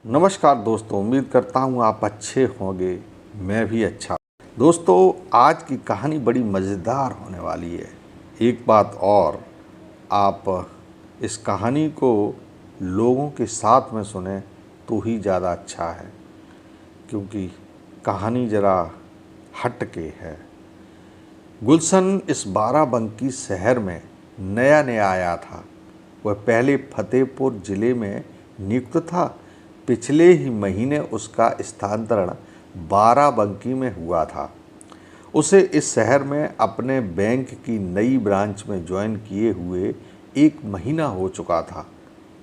नमस्कार दोस्तों, उम्मीद करता हूँ आप अच्छे होंगे। मैं भी अच्छा। दोस्तों, आज की कहानी बड़ी मज़ेदार होने वाली है। एक बात और, आप इस कहानी को लोगों के साथ में सुने तो ही ज़्यादा अच्छा है, क्योंकि कहानी ज़रा हट के है। गुलशन इस बाराबंकी शहर में नया नया आया था। वह पहले फतेहपुर ज़िले में नियुक्त था। पिछले ही महीने उसका स्थानांतरण बाराबंकी में हुआ था। उसे इस शहर में अपने बैंक की नई ब्रांच में ज्वाइन किए हुए 1 महीना हो चुका था,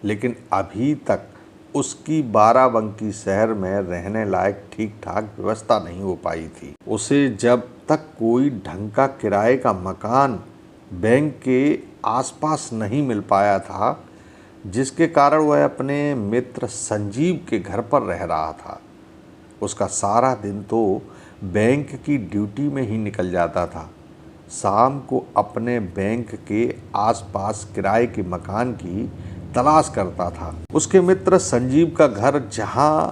लेकिन अभी तक उसकी बाराबंकी शहर में रहने लायक ठीक ठाक व्यवस्था नहीं हो पाई थी। उसे जब तक कोई ढंग का किराए का मकान बैंक के आसपास नहीं मिल पाया था, जिसके कारण वह अपने मित्र संजीव के घर पर रह रहा था। उसका सारा दिन तो बैंक की ड्यूटी में ही निकल जाता था। शाम को अपने बैंक के आसपास किराए के मकान की तलाश करता था। उसके मित्र संजीव का घर, जहां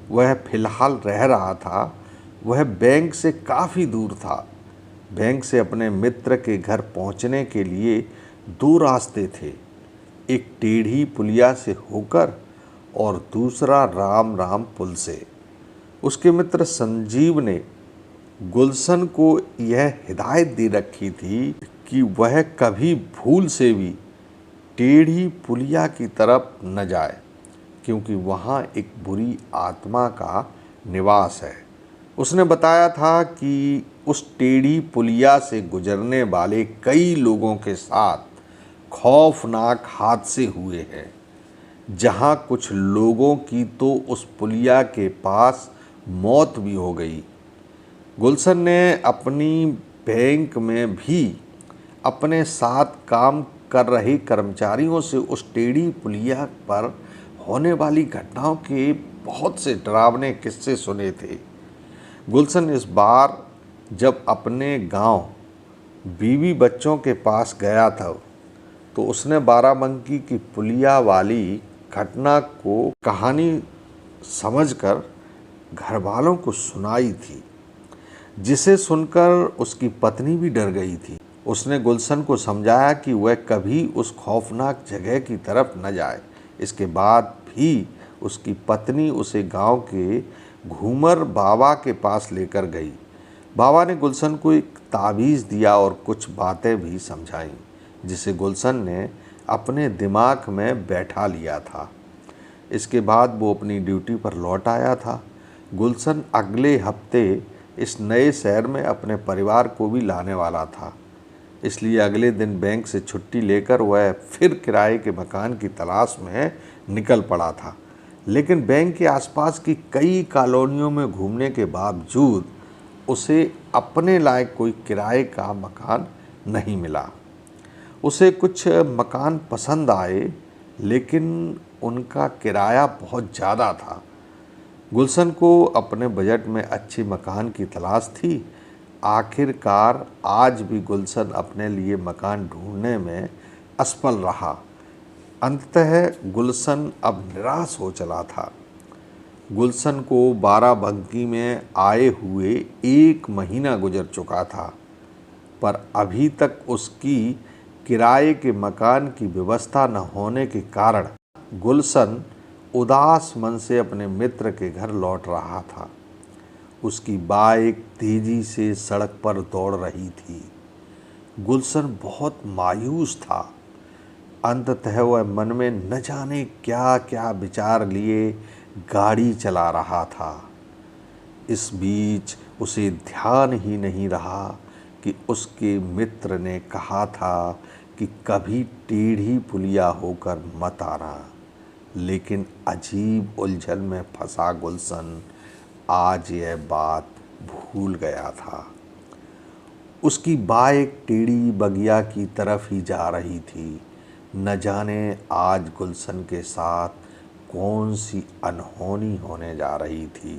वह फिलहाल रह रहा था, वह बैंक से काफ़ी दूर था। बैंक से अपने मित्र के घर पहुंचने के लिए 2 रास्ते थे, एक टेढ़ी पुलिया से होकर और दूसरा राम राम पुल से। उसके मित्र संजीव ने गुलशन को यह हिदायत दे रखी थी कि वह कभी भूल से भी टेढ़ी पुलिया की तरफ न जाए, क्योंकि वहाँ एक बुरी आत्मा का निवास है। उसने बताया था कि उस टेढ़ी पुलिया से गुजरने वाले कई लोगों के साथ खौफनाक हादसे हुए हैं, जहां कुछ लोगों की तो उस पुलिया के पास मौत भी हो गई। गुलशन ने अपनी बैंक में भी अपने साथ काम कर रहे कर्मचारियों से उस टेढ़ी पुलिया पर होने वाली घटनाओं के बहुत से डरावने किस्से सुने थे। गुलशन इस बार जब अपने गांव बीवी बच्चों के पास गया था, तो उसने बाराबंकी की पुलिया वाली घटना को कहानी समझकर घर वालों को सुनाई थी, जिसे सुनकर उसकी पत्नी भी डर गई थी। उसने गुलशन को समझाया कि वह कभी उस खौफनाक जगह की तरफ न जाए। इसके बाद भी उसकी पत्नी उसे गांव के घूमर बाबा के पास लेकर गई। बाबा ने गुलशन को एक ताबीज़ दिया और कुछ बातें भी समझाईं, जिसे गुलशन ने अपने दिमाग में बैठा लिया था। इसके बाद वो अपनी ड्यूटी पर लौट आया था। गुलशन अगले हफ्ते इस नए शहर में अपने परिवार को भी लाने वाला था, इसलिए अगले दिन बैंक से छुट्टी लेकर वह फिर किराए के मकान की तलाश में निकल पड़ा था। लेकिन बैंक के आसपास की कई कॉलोनियों में घूमने के बावजूद उसे अपने लायक कोई किराए का मकान नहीं मिला। उसे कुछ मकान पसंद आए, लेकिन उनका किराया बहुत ज़्यादा था। गुलशन को अपने बजट में अच्छी मकान की तलाश थी। आखिरकार आज भी गुलशन अपने लिए मकान ढूंढने में असफल रहा। अंततः गुलशन अब निराश हो चला था। गुलशन को बाराबंकी में आए हुए 1 महीना गुजर चुका था, पर अभी तक उसकी किराए के मकान की व्यवस्था न होने के कारण गुलशन उदास मन से अपने मित्र के घर लौट रहा था। उसकी बाइक तेजी से सड़क पर दौड़ रही थी। गुलशन बहुत मायूस था। अंततः वह मन में न जाने क्या क्या विचार लिए गाड़ी चला रहा था। इस बीच उसे ध्यान ही नहीं रहा कि उसके मित्र ने कहा था कि कभी टेढ़ी पुलिया होकर मत आना। लेकिन अजीब उलझन में फंसा गुलशन आज यह बात भूल गया था। उसकी बाइक टेढ़ी बगिया की तरफ ही जा रही थी। न जाने आज गुलशन के साथ कौन सी अनहोनी होने जा रही थी,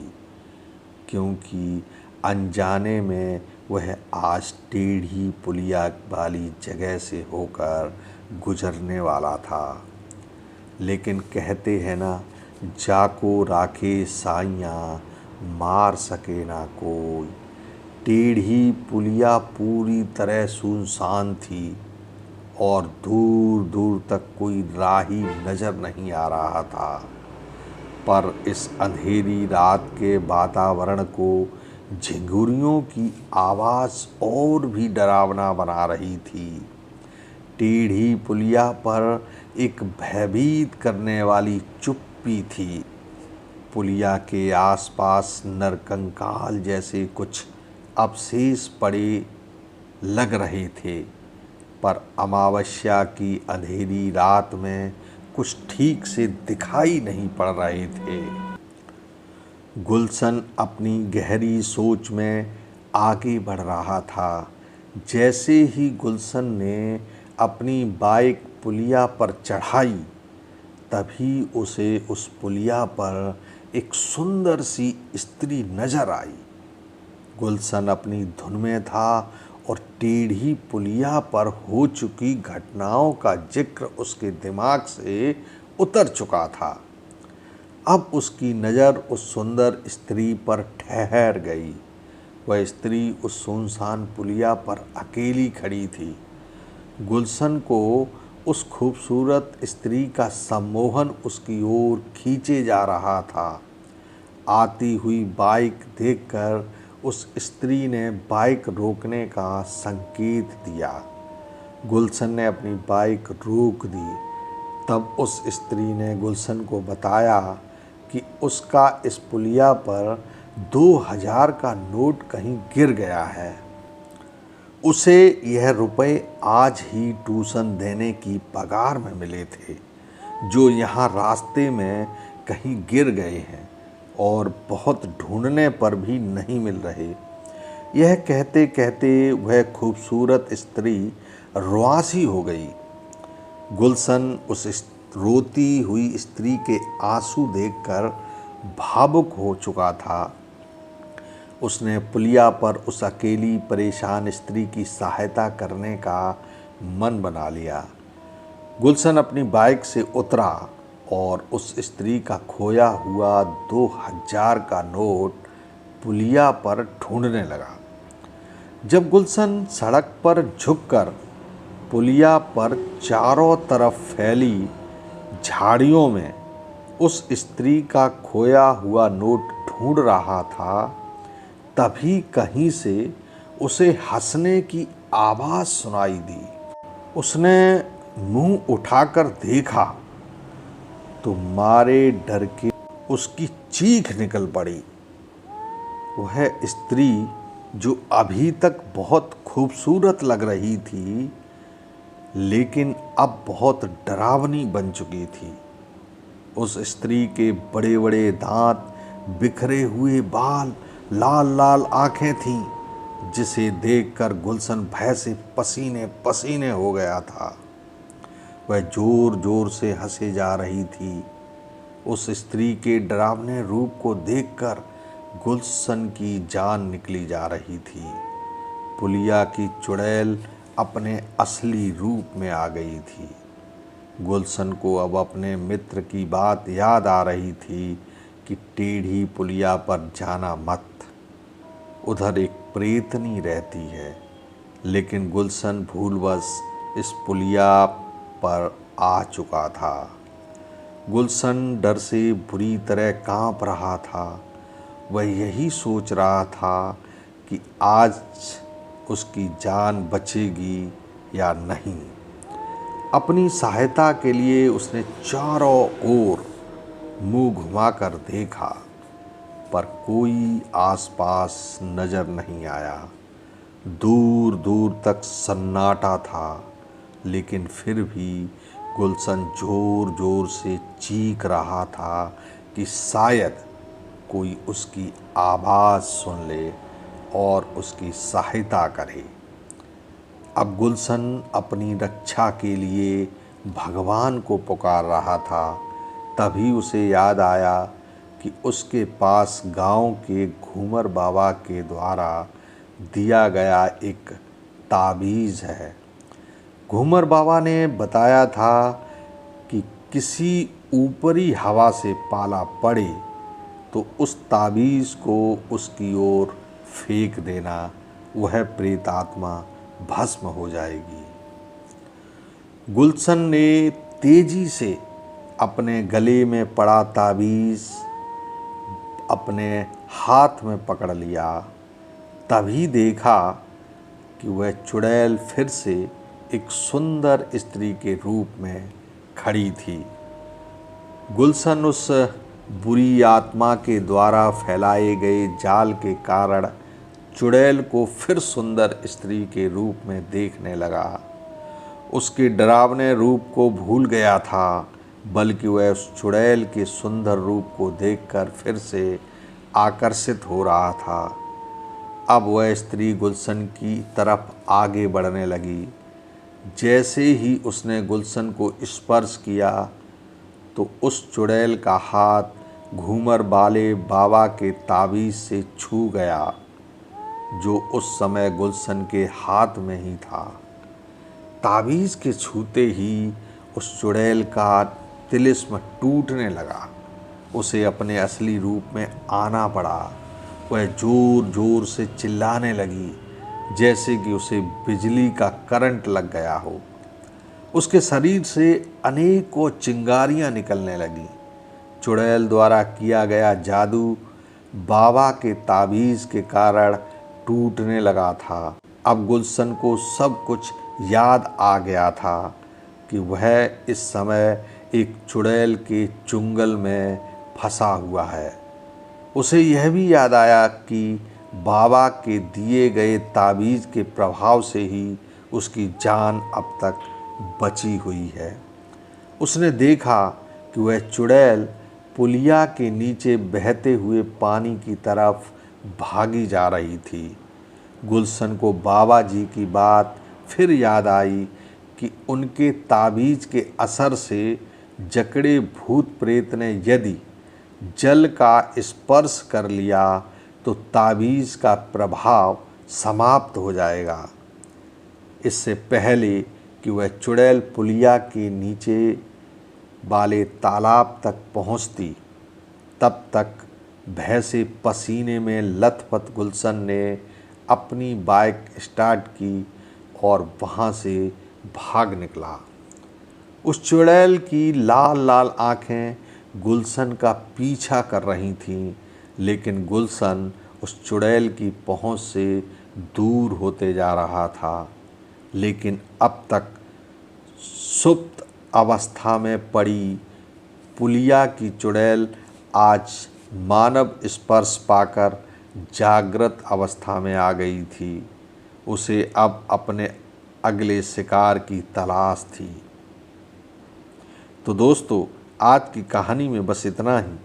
क्योंकि अनजाने में वह आज टेढ़ी पुलिया वाली जगह से होकर गुजरने वाला था। लेकिन कहते हैं ना जाको राखे साइयाँ मार सके ना कोई। टेढ़ी पुलिया पूरी तरह सुनसान थी और दूर दूर तक कोई राही नज़र नहीं आ रहा था। पर इस अंधेरी रात के वातावरण को झिंगुरियों की आवाज़ और भी डरावना बना रही थी। टेढ़ी पुलिया पर एक भयभीत करने वाली चुप्पी थी। पुलिया के आसपास नरकंकाल जैसे कुछ अवशेष पड़े लग रहे थे, पर अमावस्या की अंधेरी रात में कुछ ठीक से दिखाई नहीं पड़ रहे थे। गुलशन अपनी गहरी सोच में आगे बढ़ रहा था। जैसे ही गुलशन ने अपनी बाइक पुलिया पर चढ़ाई, तभी उसे उस पुलिया पर एक सुंदर सी स्त्री नजर आई। गुलशन अपनी धुन में था और टेढ़ी पुलिया पर हो चुकी घटनाओं का जिक्र उसके दिमाग से उतर चुका था। अब उसकी नज़र उस सुंदर स्त्री पर ठहर गई। वह स्त्री उस सुनसान पुलिया पर अकेली खड़ी थी। गुलशन को उस खूबसूरत स्त्री का सम्मोहन उसकी ओर खींचे जा रहा था। आती हुई बाइक देखकर उस स्त्री ने बाइक रोकने का संकेत दिया। गुलशन ने अपनी बाइक रोक दी। तब उस स्त्री ने गुलशन को बताया कि उसका इस पुलिया पर 2000 का नोट कहीं गिर गया है। उसे यह रुपए आज ही ट्यूशन देने की पगार में मिले थे, जो यहाँ रास्ते में कहीं गिर गए हैं और बहुत ढूंढने पर भी नहीं मिल रहे। यह कहते कहते वह खूबसूरत स्त्री रुआंसी हो गई। गुलशन उस रोती हुई स्त्री के आंसू देखकर भावुक हो चुका था। उसने पुलिया पर उस अकेली परेशान स्त्री की सहायता करने का मन बना लिया। गुलशन अपनी बाइक से उतरा और उस स्त्री का खोया हुआ 2000 का नोट पुलिया पर ढूंढने लगा। जब गुलशन सड़क पर झुककर पुलिया पर चारों तरफ फैली झाड़ियों में उस स्त्री का खोया हुआ नोट ढूंढ रहा था, तभी कहीं से उसे हंसने की आवाज़ सुनाई दी। उसने मुंह उठाकर देखा तो मारे डर के उसकी चीख निकल पड़ी। वह स्त्री जो अभी तक बहुत खूबसूरत लग रही थी, लेकिन अब बहुत डरावनी बन चुकी थी। उस स्त्री के बड़े बड़े दांत, बिखरे हुए बाल, लाल लाल आंखें थीं, जिसे देखकर गुलशन भय से पसीने पसीने हो गया था। वह जोर जोर से हंसे जा रही थी। उस स्त्री के डरावने रूप को देखकर गुलशन की जान निकली जा रही थी। पुलिया की चुड़ैल अपने असली रूप में आ गई थी। गुलशन को अब अपने मित्र की बात याद आ रही थी कि टेढ़ी पुलिया पर जाना मत, उधर एक प्रेतनी रहती है। लेकिन गुलशन भूलवश इस पुलिया पर आ चुका था। गुलशन डर से बुरी तरह कांप रहा था। वह यही सोच रहा था कि आज उसकी जान बचेगी या नहीं। अपनी सहायता के लिए उसने चारों ओर मुंह घुमाकर देखा, पर कोई आसपास नजर नहीं आया। दूर दूर तक सन्नाटा था, लेकिन फिर भी गुलशन जोर जोर से चीख रहा था कि शायद कोई उसकी आवाज़ सुन ले और उसकी सहायता करे। अब गुलशन अपनी रक्षा के लिए भगवान को पुकार रहा था। तभी उसे याद आया कि उसके पास गांव के घूमर बाबा के द्वारा दिया गया एक ताबीज़ है। घूमर बाबा ने बताया था कि किसी ऊपरी हवा से पाला पड़े तो उस ताबीज़ को उसकी ओर फेंक देना, वह प्रेतात्मा भस्म हो जाएगी। गुलशन ने तेजी से अपने गले में पड़ा ताबीज़ अपने हाथ में पकड़ लिया। तभी देखा कि वह चुड़ैल फिर से एक सुंदर स्त्री के रूप में खड़ी थी। गुलशन उस बुरी आत्मा के द्वारा फैलाए गए जाल के कारण चुड़ैल को फिर सुंदर स्त्री के रूप में देखने लगा। उसके डरावने रूप को भूल गया था, बल्कि वह उस चुड़ैल के सुंदर रूप को देखकर फिर से आकर्षित हो रहा था। अब वह स्त्री गुलशन की तरफ आगे बढ़ने लगी। जैसे ही उसने गुलशन को स्पर्श किया तो उस चुड़ैल का हाथ घूमर वाले बाबा के ताबीज़ से छू गया, जो उस समय गुलशन के हाथ में ही था। ताबीज़ के छूते ही उस चुड़ैल का तिलिस्म टूटने लगा। उसे अपने असली रूप में आना पड़ा। वह ज़ोर ज़ोर से चिल्लाने लगी, जैसे कि उसे बिजली का करंट लग गया हो। उसके शरीर से अनेकों चिंगारियां निकलने लगीं। चुड़ैल द्वारा किया गया जादू बाबा के ताबीज़ के कारण टूटने लगा था। अब गुलशन को सब कुछ याद आ गया था कि वह इस समय एक चुड़ैल के चुंगल में फंसा हुआ है। उसे यह भी याद आया कि बाबा के दिए गए ताबीज़ के प्रभाव से ही उसकी जान अब तक बची हुई है। उसने देखा कि वह चुड़ैल पुलिया के नीचे बहते हुए पानी की तरफ भागी जा रही थी। गुलशन को बाबा जी की बात फिर याद आई कि उनके ताबीज़ के असर से जकड़े भूत प्रेत ने यदि जल का स्पर्श कर लिया तो ताबीज़ का प्रभाव समाप्त हो जाएगा। इससे पहले कि वह चुड़ैल पुलिया के नीचे वाले तालाब तक पहुंचती, तब तक भय से पसीने में लथपथ गुलशन ने अपनी बाइक स्टार्ट की और वहां से भाग निकला। उस चुड़ैल की लाल लाल आँखें गुलशन का पीछा कर रही थीं, लेकिन गुलशन उस चुड़ैल की पहुंच से दूर होते जा रहा था। लेकिन अब तक सुप्त अवस्था में पड़ी पुलिया की चुड़ैल आज मानव स्पर्श पाकर जागृत अवस्था में आ गई थी। उसे अब अपने अगले शिकार की तलाश थी। तो दोस्तों, आज की कहानी में बस इतना ही।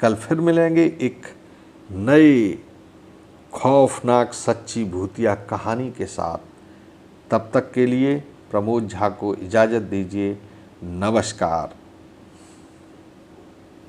कल फिर मिलेंगे एक नए खौफनाक सच्ची भूतिया कहानी के साथ। तब तक के लिए प्रमोद झा को इजाज़त दीजिए। नमस्कार।